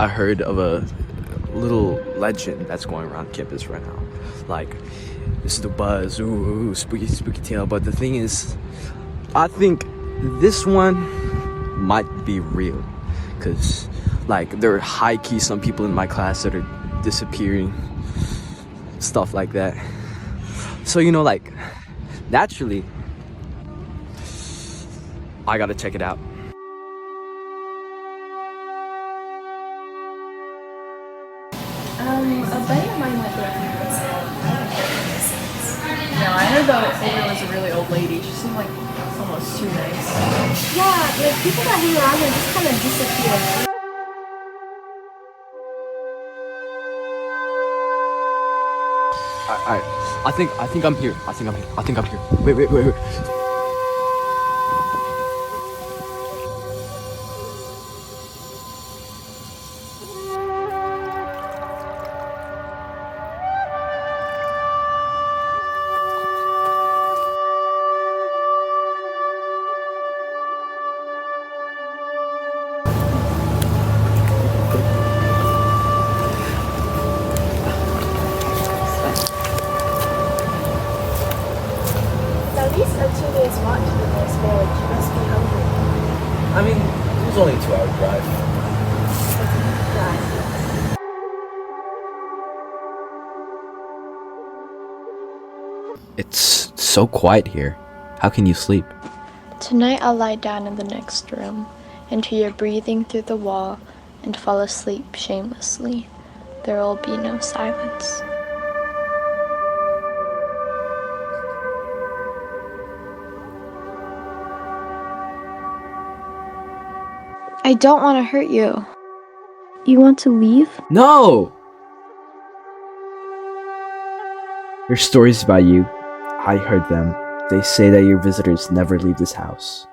I heard of a little legend that's going around campus right now. Like, this is the buzz, ooh, spooky, spooky tale. But the thing is, I think this one might be real. Because, like, there are high-key some people in my class that are disappearing. Stuff like that. So, like, naturally, I gotta check it out. A buddy of mine went there a few months ago. I haven't heard anything since. No, I heard the owner was a really old lady. She seemed like almost too nice. Yeah, like people that hang around here just kind of disappear. I think I'm here. I think I'm here. Wait. At least a 2 days walk to the nearest village. You must be hungry. I mean, it was only a 2-hour drive. It's so quiet here. How can you sleep? Tonight I'll lie down in the next room and hear your breathing through the wall and fall asleep shamelessly. There will be no silence. I don't want to hurt you. You want to leave? No! There's stories about you. I heard them. They say that your visitors never leave this house.